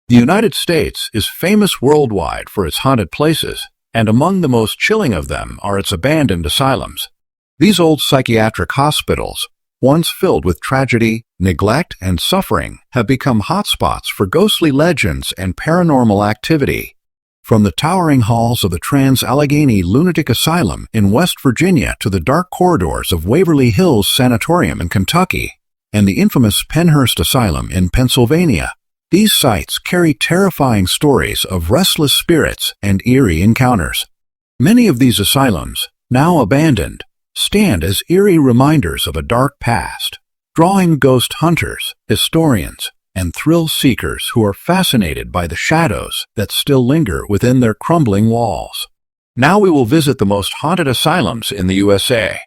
The United States is famous worldwide for its haunted places, and among the most chilling of them are its abandoned asylums. These old psychiatric hospitals, once filled with tragedy, neglect, and suffering, have become hotspots for ghostly legends and paranormal activity. From the towering halls of the Trans-Allegheny Lunatic Asylum in West Virginia to the dark corridors of Waverly Hills Sanatorium in Kentucky and the infamous Penhurst Asylum in Pennsylvania, these sites carry terrifying stories of restless spirits and eerie encounters. Many of these asylums, now abandoned, stand as eerie reminders of a dark past, drawing ghost hunters, historians, and thrill-seekers who are fascinated by the shadows that still linger within their crumbling walls. Now we will visit the most haunted asylums in the USA.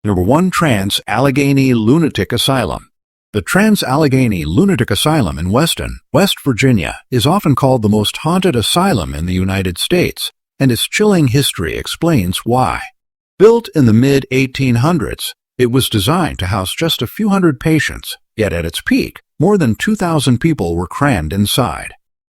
Number 1. Trans-Allegheny Lunatic Asylum. The Trans-Allegheny Lunatic Asylum in Weston, West Virginia, is often called the most haunted asylum in the United States, and its chilling history explains why. Built in the mid-1800s, it was designed to house just a few hundred patients, yet at its peak, more than 2,000 people were crammed inside.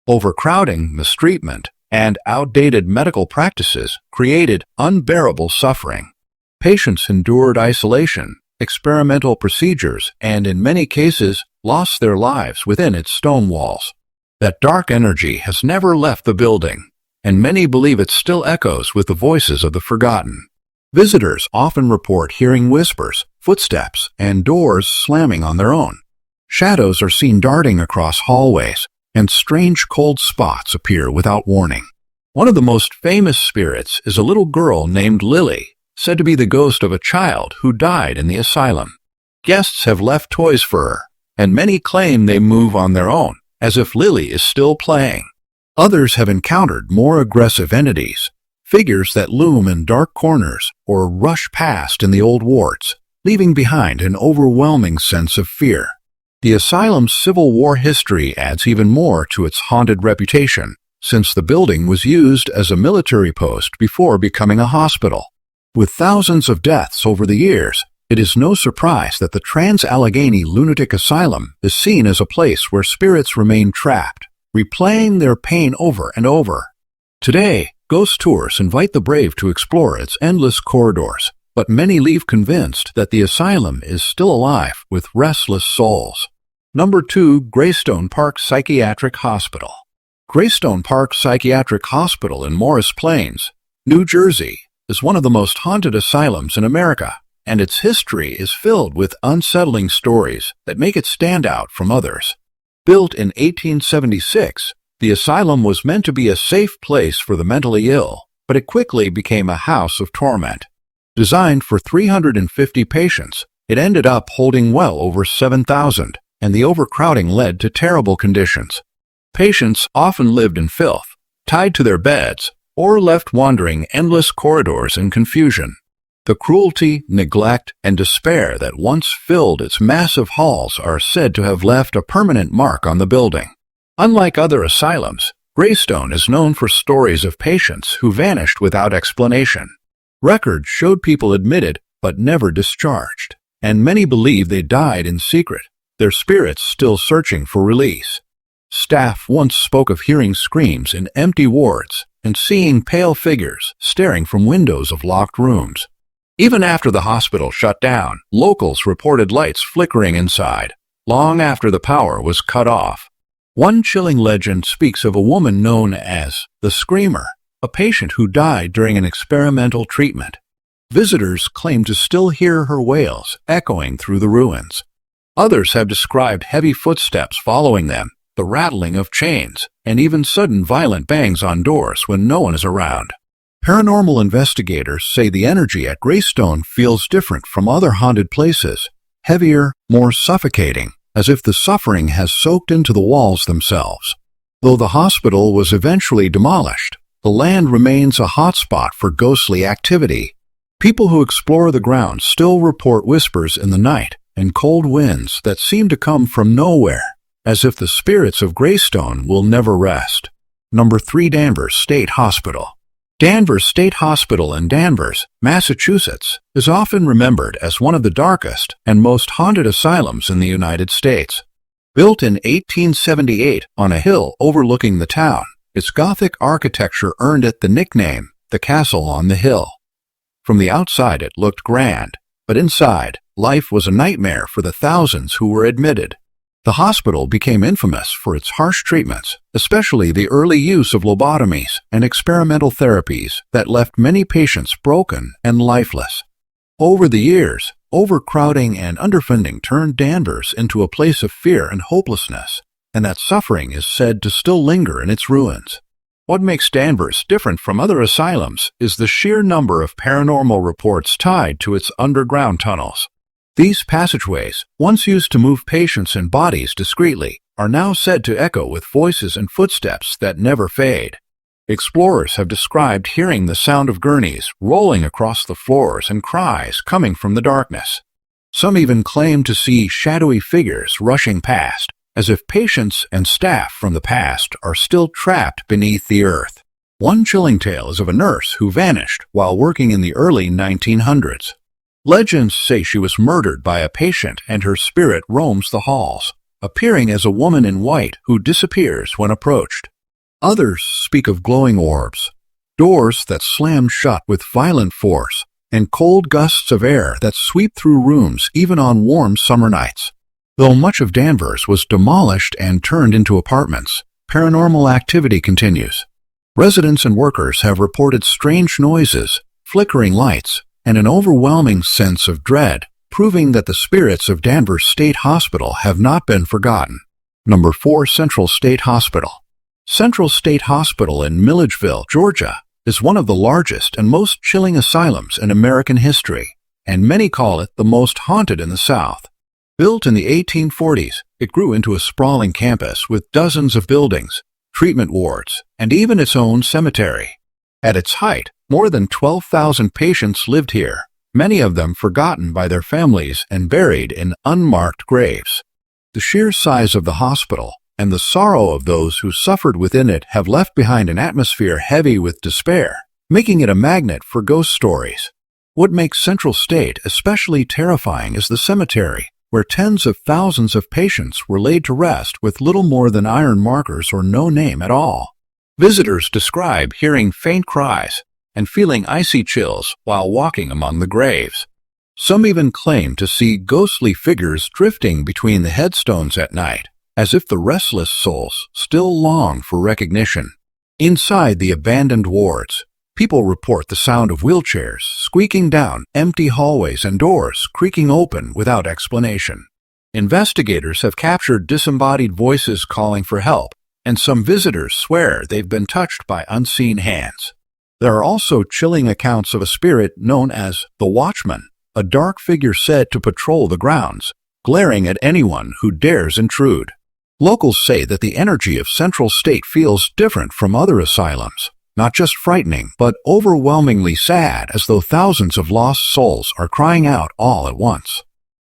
Overcrowding, mistreatment, and outdated medical practices created unbearable suffering. Patients endured isolation, experimental procedures, and in many cases, lost their lives within its stone walls. That dark energy has never left the building, and many believe it still echoes with the voices of the forgotten. Visitors often report hearing whispers, footsteps, and doors slamming on their own. Shadows are seen darting across hallways, and strange cold spots appear without warning. One of the most famous spirits is a little girl named Lily, said to be the ghost of a child who died in the asylum. Guests have left toys for her, and many claim they move on their own, as if Lily is still playing. Others have encountered more aggressive entities, figures that loom in dark corners or rush past in the old wards, leaving behind an overwhelming sense of fear. The asylum's Civil War history adds even more to its haunted reputation, since the building was used as a military post before becoming a hospital. With thousands of deaths over the years, it is no surprise that the Trans-Allegheny Lunatic Asylum is seen as a place where spirits remain trapped, replaying their pain over and over. Today, ghost tours invite the brave to explore its endless corridors, but many leave convinced that the asylum is still alive with restless souls. Number 2. Greystone Park Psychiatric Hospital. Greystone Park Psychiatric Hospital in Morris Plains, New Jersey, is one of the most haunted asylums in America, and its history is filled with unsettling stories that make it stand out from others. Built in 1876, the asylum was meant to be a safe place for the mentally ill, but it quickly became a house of torment. Designed for 350 patients, it ended up holding well over 7,000, and the overcrowding led to terrible conditions. Patients often lived in filth, tied to their beds, or left wandering endless corridors in confusion. The cruelty, neglect, and despair that once filled its massive halls are said to have left a permanent mark on the building. Unlike other asylums, Greystone is known for stories of patients who vanished without explanation. Records showed people admitted but never discharged, and many believe they died in secret, their spirits still searching for release. Staff once spoke of hearing screams in empty wards and seeing pale figures staring from windows of locked rooms. Even after the hospital shut down, locals reported lights flickering inside, long after the power was cut off. One chilling legend speaks of a woman known as the Screamer, a patient who died during an experimental treatment. Visitors claim to still hear her wails echoing through the ruins. Others have described heavy footsteps following them, the rattling of chains, and even sudden violent bangs on doors when no one is around. Paranormal investigators say the energy at Greystone feels different from other haunted places, heavier, more suffocating, as if the suffering has soaked into the walls themselves. Though the hospital was eventually demolished, the land remains a hotspot for ghostly activity. People who explore the grounds still report whispers in the night and cold winds that seem to come from nowhere, as if the spirits of Greystone will never rest. Number 3. Danvers State Hospital. Danvers State Hospital in Danvers, Massachusetts, is often remembered as one of the darkest and most haunted asylums in the United States. Built in 1878 on a hill overlooking the town, its Gothic architecture earned it the nickname, the Castle on the Hill. From the outside it looked grand, but inside, life was a nightmare for the thousands who were admitted. The hospital became infamous for its harsh treatments, especially the early use of lobotomies and experimental therapies that left many patients broken and lifeless. Over the years, overcrowding and underfunding turned Danvers into a place of fear and hopelessness, and that suffering is said to still linger in its ruins. What makes Danvers different from other asylums is the sheer number of paranormal reports tied to its underground tunnels. These passageways, once used to move patients and bodies discreetly, are now said to echo with voices and footsteps that never fade. Explorers have described hearing the sound of gurneys rolling across the floors and cries coming from the darkness. Some even claim to see shadowy figures rushing past, as if patients and staff from the past are still trapped beneath the earth. One chilling tale is of a nurse who vanished while working in the early 1900s. Legends say she was murdered by a patient and her spirit roams the halls, appearing as a woman in white who disappears when approached. Others speak of glowing orbs, doors that slam shut with violent force, and cold gusts of air that sweep through rooms even on warm summer nights. Though much of Danvers was demolished and turned into apartments, paranormal activity continues. Residents and workers have reported strange noises, flickering lights, and an overwhelming sense of dread, proving that the spirits of Danvers State Hospital have not been forgotten. Number 4. Central State Hospital. Central State Hospital in Milledgeville, Georgia, is one of the largest and most chilling asylums in American history, and many call it the most haunted in the South. Built in the 1840s, it grew into a sprawling campus with dozens of buildings, treatment wards, and even its own cemetery. At its height, more than 12,000 patients lived here, many of them forgotten by their families and buried in unmarked graves. The sheer size of the hospital and the sorrow of those who suffered within it have left behind an atmosphere heavy with despair, making it a magnet for ghost stories. What makes Central State especially terrifying is the cemetery, where tens of thousands of patients were laid to rest with little more than iron markers or no name at all. Visitors describe hearing faint cries and feeling icy chills while walking among the graves. Some even claim to see ghostly figures drifting between the headstones at night, as if the restless souls still long for recognition. Inside the abandoned wards, people report the sound of wheelchairs squeaking down empty hallways and doors creaking open without explanation. Investigators have captured disembodied voices calling for help, and some visitors swear they've been touched by unseen hands. There are also chilling accounts of a spirit known as the Watchman, a dark figure said to patrol the grounds, glaring at anyone who dares intrude. Locals say that the energy of Central State feels different from other asylums, not just frightening, but overwhelmingly sad, as though thousands of lost souls are crying out all at once.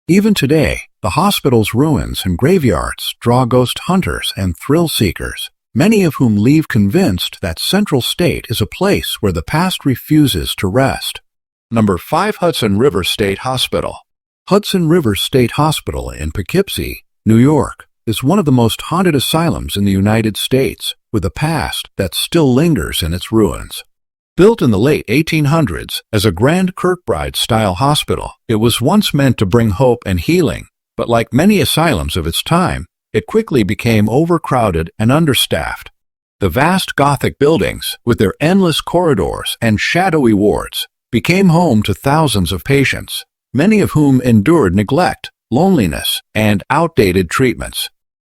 Even today, the hospital's ruins and graveyards draw ghost hunters and thrill seekers, many of whom leave convinced that Central State is a place where the past refuses to rest. Number 5. Hudson River State Hospital. Hudson River State Hospital in Poughkeepsie, New York, is one of the most haunted asylums in the United States, with a past that still lingers in its ruins. Built in the late 1800s as a Grand Kirkbride-style hospital, it was once meant to bring hope and healing, but like many asylums of its time, it quickly became overcrowded and understaffed. The vast Gothic buildings, with their endless corridors and shadowy wards, became home to thousands of patients, many of whom endured neglect, loneliness, and outdated treatments.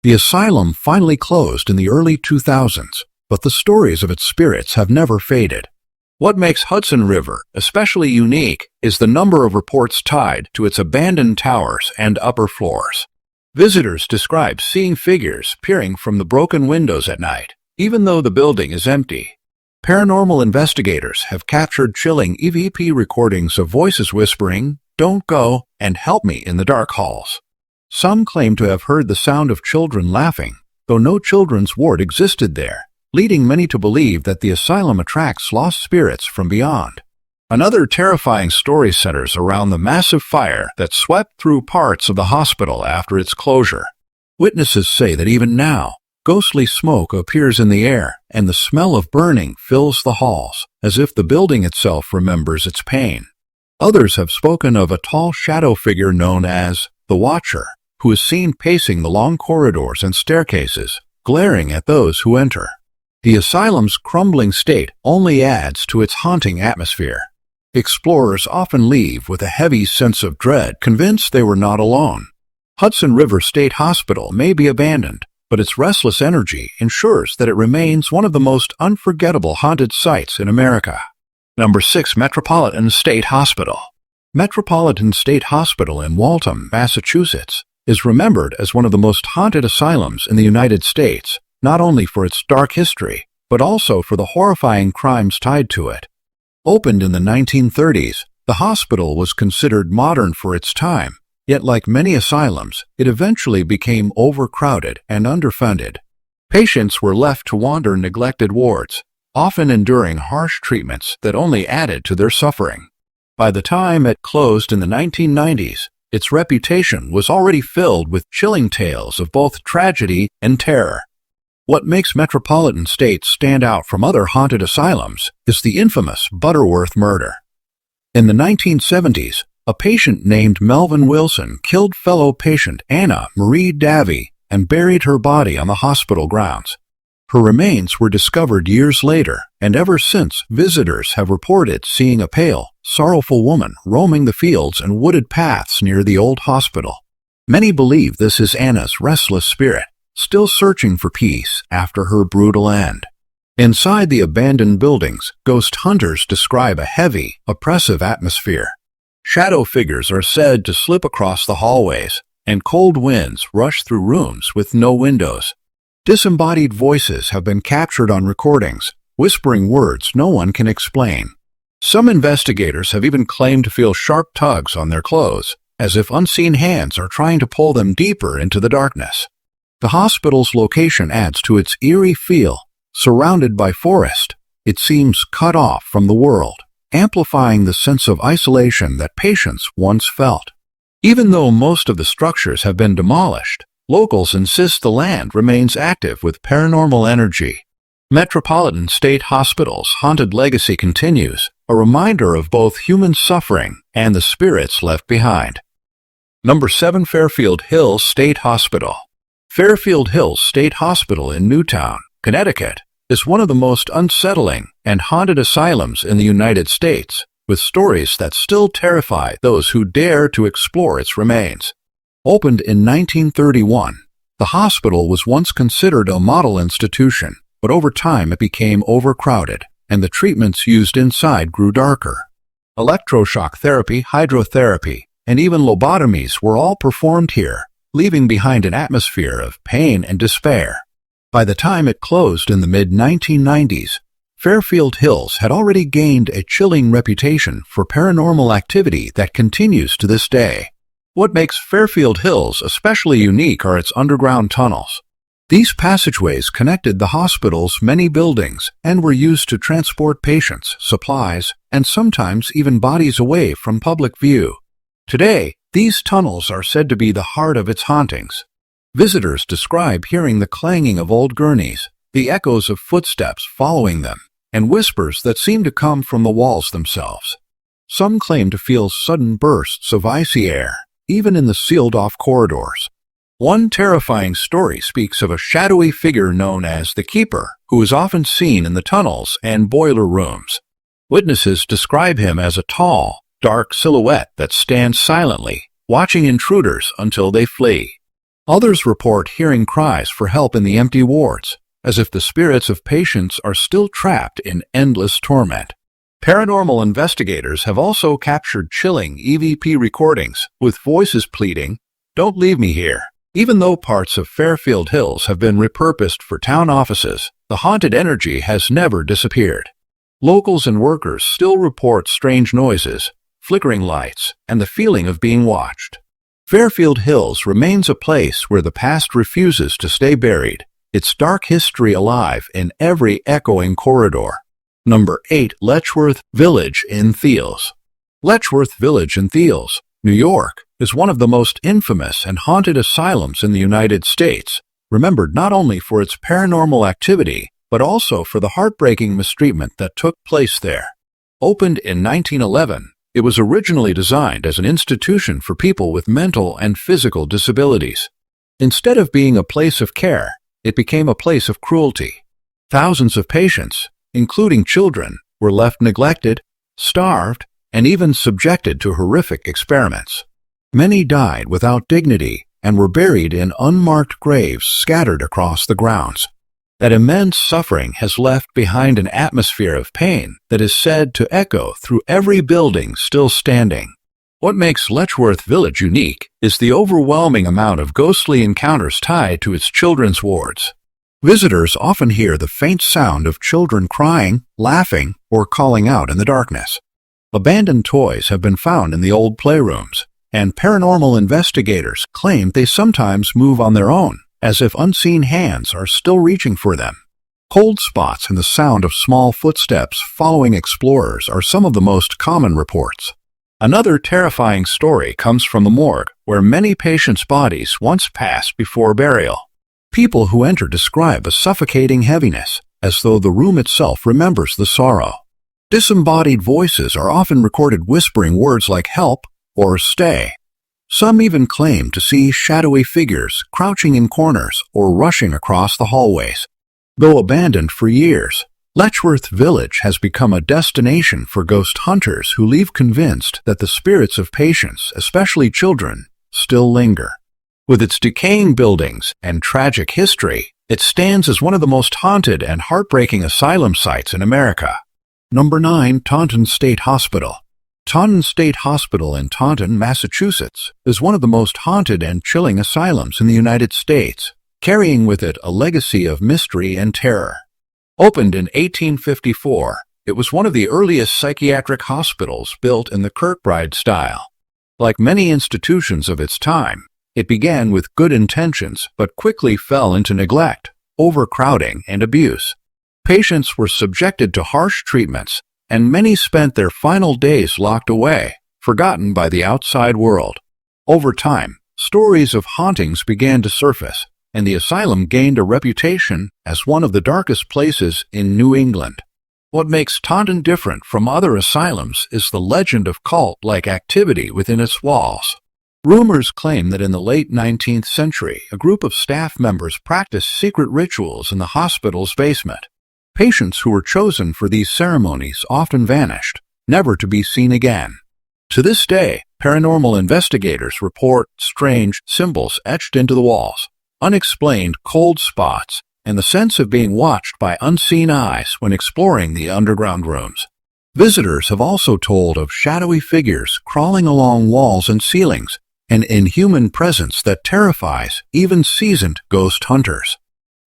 The asylum finally closed in the early 2000s, but the stories of its spirits have never faded. What makes Hudson River especially unique is the number of reports tied to its abandoned towers and upper floors. Visitors describe seeing figures peering from the broken windows at night, even though the building is empty. Paranormal investigators have captured chilling EVP recordings of voices whispering, "Don't go," and "Help me" in the dark halls. Some claim to have heard the sound of children laughing, though no children's ward existed there, leading many to believe that the asylum attracts lost spirits from beyond. Another terrifying story centers around the massive fire that swept through parts of the hospital after its closure. Witnesses say that even now, ghostly smoke appears in the air, and the smell of burning fills the halls, as if the building itself remembers its pain. Others have spoken of a tall shadow figure known as the Watcher, who is seen pacing the long corridors and staircases, glaring at those who enter. The asylum's crumbling state only adds to its haunting atmosphere. Explorers often leave with a heavy sense of dread, convinced they were not alone. Hudson River State Hospital may be abandoned, but its restless energy ensures that it remains one of the most unforgettable haunted sites in America. Number 6. Metropolitan State Hospital. Metropolitan State Hospital in Waltham, Massachusetts, is remembered as one of the most haunted asylums in the United States, not only for its dark history, but also for the horrifying crimes tied to it. Opened in the 1930s, the hospital was considered modern for its time, yet like many asylums, it eventually became overcrowded and underfunded. Patients were left to wander neglected wards, often enduring harsh treatments that only added to their suffering. By the time it closed in the 1990s, its reputation was already filled with chilling tales of both tragedy and terror. What makes Metropolitan State stand out from other haunted asylums is the infamous Butterworth murder. In the 1970s, a patient named Melvin Wilson killed fellow patient Anna Marie Davey and buried her body on the hospital grounds. Her remains were discovered years later, and ever since, visitors have reported seeing a pale, sorrowful woman roaming the fields and wooded paths near the old hospital. Many believe this is Anna's restless spirit, still searching for peace after her brutal end. Inside the abandoned buildings, ghost hunters describe a heavy, oppressive atmosphere. Shadow figures are said to slip across the hallways, and cold winds rush through rooms with no windows. Disembodied voices have been captured on recordings, whispering words no one can explain. Some investigators have even claimed to feel sharp tugs on their clothes, as if unseen hands are trying to pull them deeper into the darkness. The hospital's location adds to its eerie feel. Surrounded by forest, it seems cut off from the world, amplifying the sense of isolation that patients once felt. Even though most of the structures have been demolished, locals insist the land remains active with paranormal energy. Metropolitan State Hospital's haunted legacy continues, a reminder of both human suffering and the spirits left behind. Number 7. Fairfield Hills State Hospital. Fairfield Hills State Hospital in Newtown, Connecticut, is one of the most unsettling and haunted asylums in the United States, with stories that still terrify those who dare to explore its remains. Opened in 1931, the hospital was once considered a model institution, but over time it became overcrowded, and the treatments used inside grew darker. Electroshock therapy, hydrotherapy, and even lobotomies were all performed here, leaving behind an atmosphere of pain and despair. By the time it closed in the mid-1990s, Fairfield Hills had already gained a chilling reputation for paranormal activity that continues to this day. What makes Fairfield Hills especially unique are its underground tunnels. These passageways connected the hospital's many buildings and were used to transport patients, supplies, and sometimes even bodies away from public view. Today, these tunnels are said to be the heart of its hauntings. Visitors describe hearing the clanging of old gurneys, the echoes of footsteps following them, and whispers that seem to come from the walls themselves. Some claim to feel sudden bursts of icy air, even in the sealed-off corridors. One terrifying story speaks of a shadowy figure known as the Keeper, who is often seen in the tunnels and boiler rooms. Witnesses describe him as a tall, dark silhouette that stands silently, watching intruders until they flee. Others report hearing cries for help in the empty wards, as if the spirits of patients are still trapped in endless torment. Paranormal investigators have also captured chilling EVP recordings with voices pleading, "Don't leave me here." Even though parts of Fairfield Hills have been repurposed for town offices, the haunted energy has never disappeared. Locals and workers still report strange noises, flickering lights, and the feeling of being watched. Fairfield Hills remains a place where the past refuses to stay buried, its dark history alive in every echoing corridor. Number 8. Letchworth Village in Thiels. Letchworth Village in Thiels, New York, is one of the most infamous and haunted asylums in the United States, remembered not only for its paranormal activity, but also for the heartbreaking mistreatment that took place there. Opened in 1911, it was originally designed as an institution for people with mental and physical disabilities. Instead of being a place of care, it became a place of cruelty. Thousands of patients, including children, were left neglected, starved, and even subjected to horrific experiments. Many died without dignity and were buried in unmarked graves scattered across the grounds. That immense suffering has left behind an atmosphere of pain that is said to echo through every building still standing. What makes Letchworth Village unique is the overwhelming amount of ghostly encounters tied to its children's wards. Visitors often hear the faint sound of children crying, laughing, or calling out in the darkness. Abandoned toys have been found in the old playrooms, and paranormal investigators claim they sometimes move on their own, as if unseen hands are still reaching for them. Cold spots and the sound of small footsteps following explorers are some of the most common reports. Another terrifying story comes from the morgue, where many patients' bodies once passed before burial. People who enter describe a suffocating heaviness, as though the room itself remembers the sorrow. Disembodied voices are often recorded whispering words like help or stay. Some even claim to see shadowy figures crouching in corners or rushing across the hallways. Though abandoned for years, Letchworth Village has become a destination for ghost hunters who leave convinced that the spirits of patients, especially children, still linger. With its decaying buildings and tragic history, it stands as one of the most haunted and heartbreaking asylum sites in America. Number 9. Taunton State Hospital. Taunton State Hospital in Taunton, Massachusetts, is one of the most haunted and chilling asylums in the United States, carrying with it a legacy of mystery and terror. Opened in 1854, it was one of the earliest psychiatric hospitals built in the Kirkbride style. Like many institutions of its time, it began with good intentions but quickly fell into neglect, overcrowding, and abuse. Patients were subjected to harsh treatments, and many spent their final days locked away, forgotten by the outside world. Over time, stories of hauntings began to surface, and the asylum gained a reputation as one of the darkest places in New England. What makes Taunton different from other asylums is the legend of cult-like activity within its walls. Rumors claim that in the late 19th century, a group of staff members practiced secret rituals in the hospital's basement. Patients who were chosen for these ceremonies often vanished, never to be seen again. To this day, paranormal investigators report strange symbols etched into the walls, unexplained cold spots, and the sense of being watched by unseen eyes when exploring the underground rooms. Visitors have also told of shadowy figures crawling along walls and ceilings, an inhuman presence that terrifies even seasoned ghost hunters.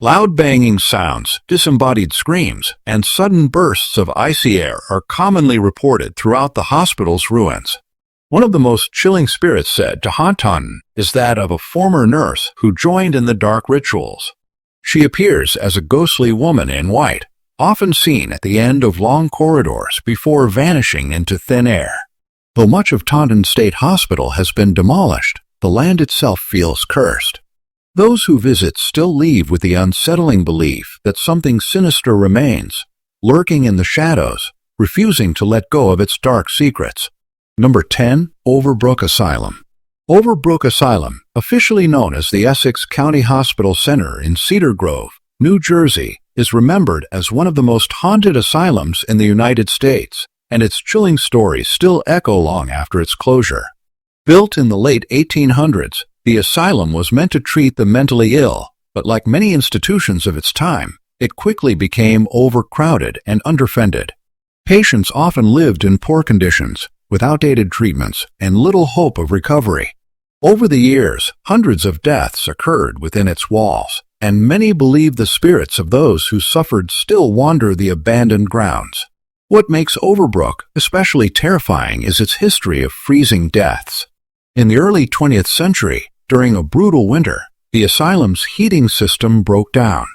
Loud banging sounds, disembodied screams, and sudden bursts of icy air are commonly reported throughout the hospital's ruins. One of the most chilling spirits said to haunt Taunton is that of a former nurse who joined in the dark rituals. She appears as a ghostly woman in white, often seen at the end of long corridors before vanishing into thin air. Though much of Taunton State Hospital has been demolished, the land itself feels cursed. Those who visit still leave with the unsettling belief that something sinister remains, lurking in the shadows, refusing to let go of its dark secrets. Number 10. Overbrook Asylum. Overbrook Asylum, officially known as the Essex County Hospital Center in Cedar Grove, New Jersey, is remembered as one of the most haunted asylums in the United States, and its chilling stories still echo long after its closure. Built in the late 1800s, the asylum was meant to treat the mentally ill, but like many institutions of its time, it quickly became overcrowded and underfunded. Patients often lived in poor conditions, with outdated treatments and little hope of recovery. Over the years, hundreds of deaths occurred within its walls, and many believe the spirits of those who suffered still wander the abandoned grounds. What makes Overbrook especially terrifying is its history of freezing deaths. In the early 20th century, during a brutal winter, the asylum's heating system broke down.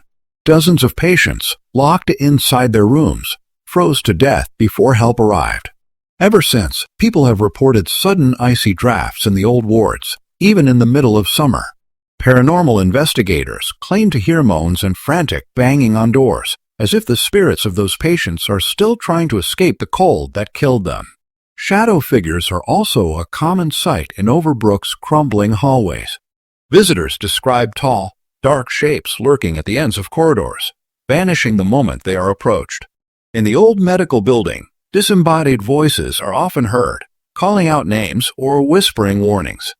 Dozens of patients, locked inside their rooms, froze to death before help arrived. Ever since, people have reported sudden icy drafts in the old wards, even in the middle of summer. Paranormal investigators claim to hear moans and frantic banging on doors, as if the spirits of those patients are still trying to escape the cold that killed them. Shadow figures are also a common sight in Overbrook's crumbling hallways. Visitors describe tall, dark shapes lurking at the ends of corridors, vanishing the moment they are approached. In the old medical building, disembodied voices are often heard, calling out names or whispering warnings.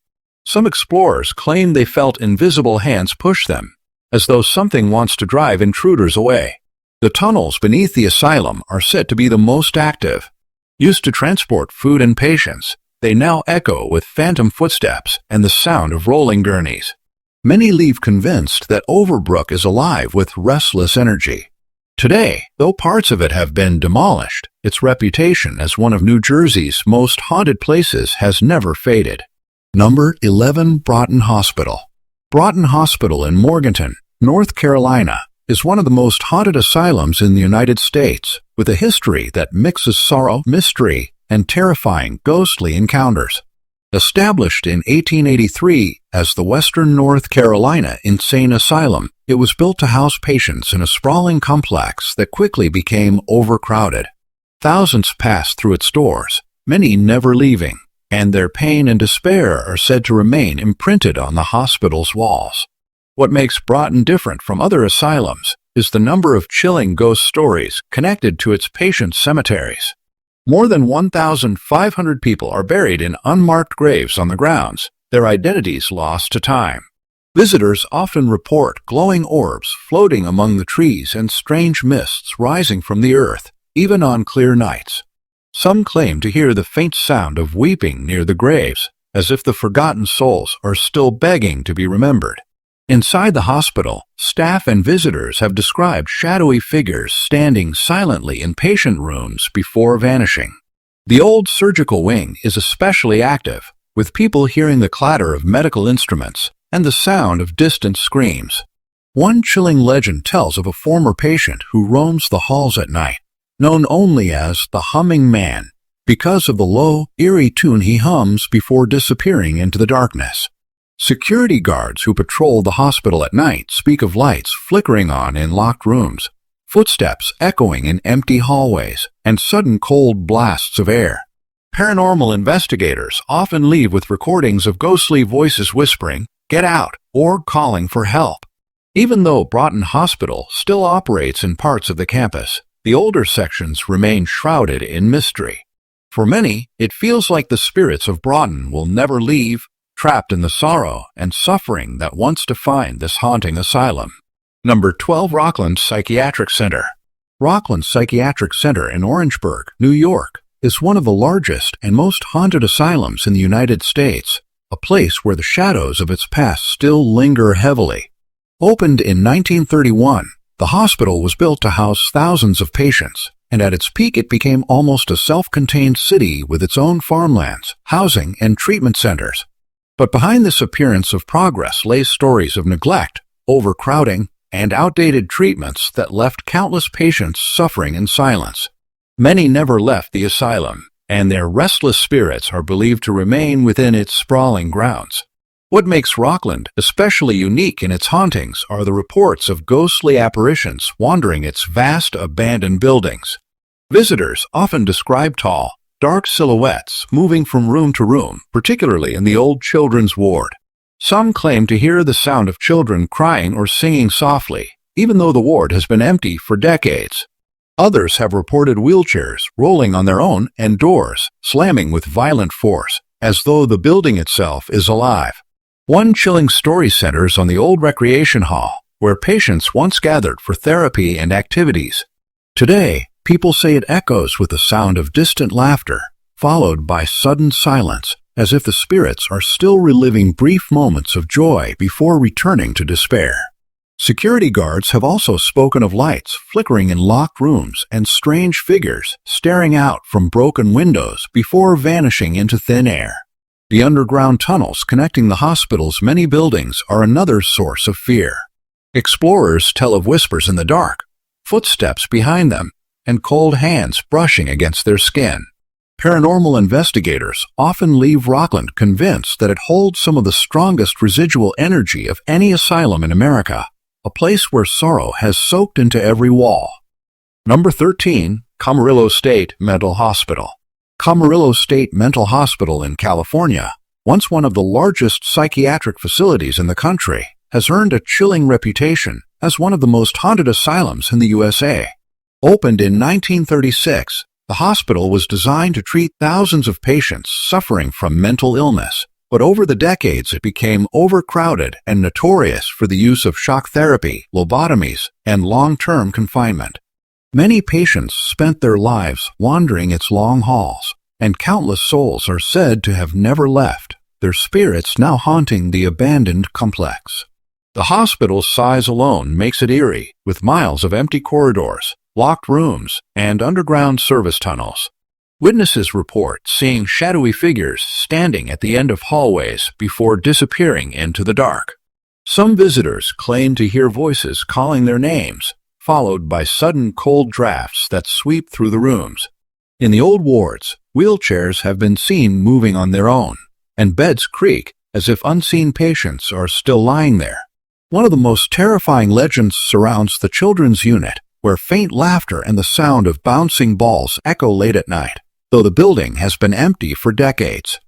Some explorers claim they felt invisible hands push them, as though something wants to drive intruders away. The tunnels beneath the asylum are said to be the most active. Used to transport food and patients, they now echo with phantom footsteps and the sound of rolling gurneys. Many leave convinced that Overbrook is alive with restless energy. Today, though parts of it have been demolished, its reputation as one of New Jersey's most haunted places has never faded. Number 11. Broughton Hospital. Broughton Hospital in Morganton, North Carolina, is one of the most haunted asylums in the United States, with a history that mixes sorrow, mystery, and terrifying ghostly encounters. Established in 1883 as the Western North Carolina Insane Asylum, it was built to house patients in a sprawling complex that quickly became overcrowded. Thousands passed through its doors, many never leaving, and their pain and despair are said to remain imprinted on the hospital's walls. What makes Broughton different from other asylums is the number of chilling ghost stories connected to its patient cemeteries. More than 1,500 people are buried in unmarked graves on the grounds, their identities lost to time. Visitors often report glowing orbs floating among the trees and strange mists rising from the earth, even on clear nights. Some claim to hear the faint sound of weeping near the graves, as if the forgotten souls are still begging to be remembered. Inside the hospital, staff and visitors have described shadowy figures standing silently in patient rooms before vanishing. The old surgical wing is especially active, with people hearing the clatter of medical instruments and the sound of distant screams. One chilling legend tells of a former patient who roams the halls at night, known only as the Humming Man, because of the low, eerie tune he hums before disappearing into the darkness. Security guards who patrol the hospital at night speak of lights flickering on in locked rooms, footsteps echoing in empty hallways, and sudden cold blasts of air. Paranormal investigators often leave with recordings of ghostly voices whispering, "Get out," or calling for help. Even though Broughton Hospital still operates in parts of the campus, the older sections remain shrouded in mystery. For many, it feels like the spirits of Broughton will never leave, trapped in the sorrow and suffering that once defined this haunting asylum. Number 12. Rockland Psychiatric Center. Rockland Psychiatric Center in Orangeburg, New York, is one of the largest and most haunted asylums in the United States, a place where the shadows of its past still linger heavily. Opened in 1931, the hospital was built to house thousands of patients, and at its peak it became almost a self-contained city with its own farmlands, housing, and treatment centers. But behind this appearance of progress lay stories of neglect, overcrowding, and outdated treatments that left countless patients suffering in silence. Many never left the asylum, and their restless spirits are believed to remain within its sprawling grounds. What makes Rockland especially unique in its hauntings are the reports of ghostly apparitions wandering its vast abandoned buildings. Visitors often describe tall, dark silhouettes moving from room to room, particularly in the old children's ward. Some claim to hear the sound of children crying or singing softly, even though the ward has been empty for decades. Others have reported wheelchairs rolling on their own and doors slamming with violent force, as though the building itself is alive. One chilling story centers on the old recreation hall, where patients once gathered for therapy and activities. Today, people say it echoes with the sound of distant laughter, followed by sudden silence, as if the spirits are still reliving brief moments of joy before returning to despair. Security guards have also spoken of lights flickering in locked rooms and strange figures staring out from broken windows before vanishing into thin air. The underground tunnels connecting the hospital's many buildings are another source of fear. Explorers tell of whispers in the dark, footsteps behind them, and cold hands brushing against their skin. Paranormal investigators often leave Rockland convinced that it holds some of the strongest residual energy of any asylum in America, a place where sorrow has soaked into every wall. Number 13. Camarillo State Mental Hospital. Camarillo State Mental Hospital in California, once one of the largest psychiatric facilities in the country, has earned a chilling reputation as one of the most haunted asylums in the USA. Opened in 1936, the hospital was designed to treat thousands of patients suffering from mental illness, but over the decades it became overcrowded and notorious for the use of shock therapy, lobotomies, and long-term confinement. Many patients spent their lives wandering its long halls, and countless souls are said to have never left, their spirits now haunting the abandoned complex. The hospital's size alone makes it eerie, with miles of empty corridors, locked rooms, and underground service tunnels. Witnesses report seeing shadowy figures standing at the end of hallways before disappearing into the dark. Some visitors claim to hear voices calling their names, followed by sudden cold drafts that sweep through the rooms. In the old wards, wheelchairs have been seen moving on their own, and beds creak as if unseen patients are still lying there. One of the most terrifying legends surrounds the children's unit, where faint laughter and the sound of bouncing balls echo late at night, though the building has been empty for decades.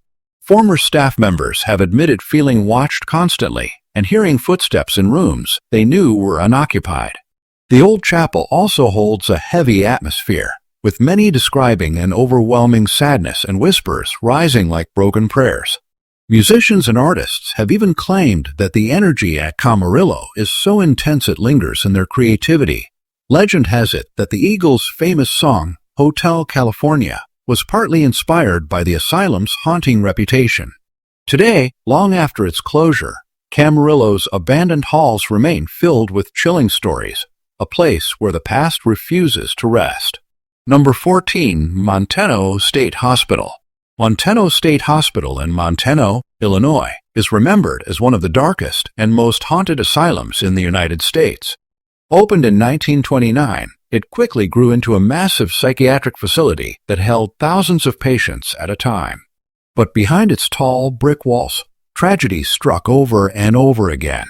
Former staff members have admitted feeling watched constantly and hearing footsteps in rooms they knew were unoccupied. The old chapel also holds a heavy atmosphere, with many describing an overwhelming sadness and whispers rising like broken prayers. Musicians and artists have even claimed that the energy at Camarillo is so intense it lingers in their creativity. Legend has it that the Eagles' famous song, Hotel California, was partly inspired by the asylum's haunting reputation. Today, long after its closure, Camarillo's abandoned halls remain filled with chilling stories, a place where the past refuses to rest. Number 14. Montano State Hospital. Montano State Hospital in Montano, Illinois, is remembered as one of the darkest and most haunted asylums in the United States. Opened in 1929, it quickly grew into a massive psychiatric facility that held thousands of patients at a time. But behind its tall brick walls, tragedy struck over and over again.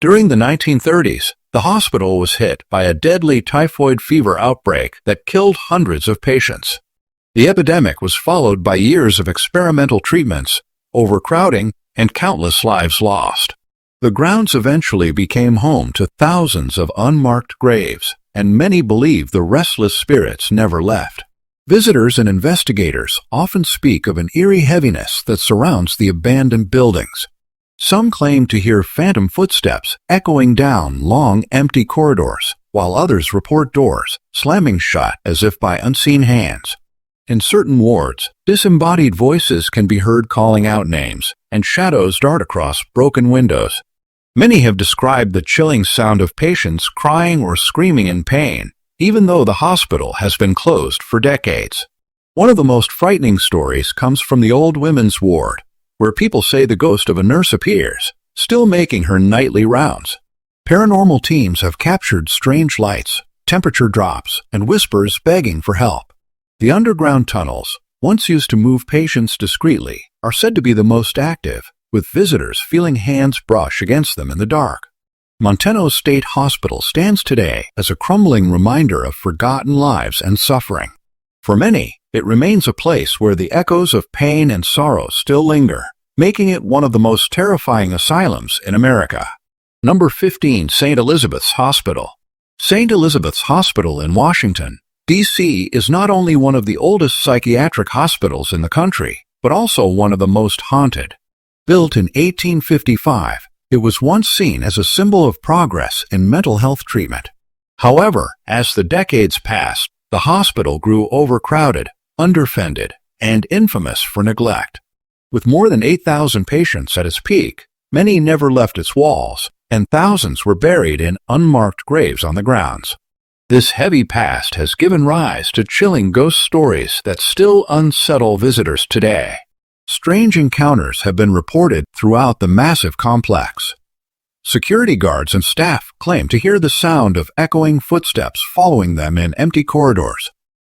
During the 1930s, the hospital was hit by a deadly typhoid fever outbreak that killed hundreds of patients. The epidemic was followed by years of experimental treatments, overcrowding, and countless lives lost. The grounds eventually became home to thousands of unmarked graves, and many believe the restless spirits never left. Visitors and investigators often speak of an eerie heaviness that surrounds the abandoned buildings. Some claim to hear phantom footsteps echoing down long, empty corridors, while others report doors slamming shut as if by unseen hands. In certain wards, disembodied voices can be heard calling out names, and shadows dart across broken windows. Many have described the chilling sound of patients crying or screaming in pain, even though the hospital has been closed for decades. One of the most frightening stories comes from the old women's ward, where people say the ghost of a nurse appears, still making her nightly rounds. Paranormal teams have captured strange lights, temperature drops, and whispers begging for help. The underground tunnels, once used to move patients discreetly, are said to be the most active, with visitors feeling hands brush against them in the dark. Montano State Hospital stands today as a crumbling reminder of forgotten lives and suffering. For many, it remains a place where the echoes of pain and sorrow still linger, making it one of the most terrifying asylums in America. Number 15. St. Elizabeth's Hospital. St. Elizabeth's Hospital in Washington, D.C. is not only one of the oldest psychiatric hospitals in the country, but also one of the most haunted. Built in 1855, it was once seen as a symbol of progress in mental health treatment. However, as the decades passed, the hospital grew overcrowded, underfunded, and infamous for neglect. With more than 8,000 patients at its peak, many never left its walls, and thousands were buried in unmarked graves on the grounds. This heavy past has given rise to chilling ghost stories that still unsettle visitors today. Strange encounters have been reported throughout the massive complex. Security guards and staff claim to hear the sound of echoing footsteps following them in empty corridors.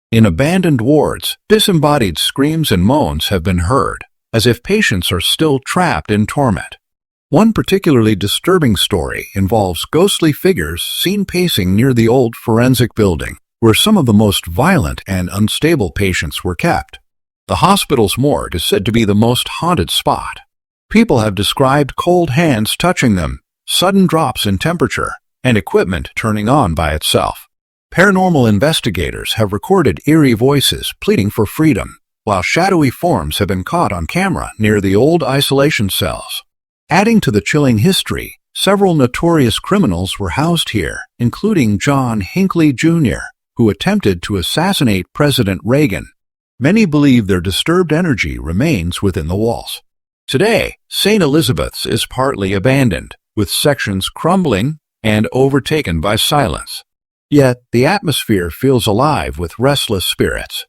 In abandoned wards, disembodied screams and moans have been heard, as if patients are still trapped in torment. One particularly disturbing story involves ghostly figures seen pacing near the old forensic building, where some of the most violent and unstable patients were kept. The hospital's morgue is said to be the most haunted spot. People have described cold hands touching them, sudden drops in temperature, and equipment turning on by itself. Paranormal investigators have recorded eerie voices pleading for freedom, while shadowy forms have been caught on camera near the old isolation cells. Adding to the chilling history, several notorious criminals were housed here, including John Hinckley Jr., who attempted to assassinate President Reagan. Many believe their disturbed energy remains within the walls. Today, St. Elizabeth's is partly abandoned, with sections crumbling and overtaken by silence. Yet, the atmosphere feels alive with restless spirits.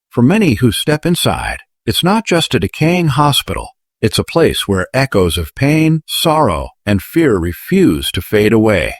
For many who step inside, it's not just a decaying hospital, it's a place where echoes of pain, sorrow, and fear refuse to fade away.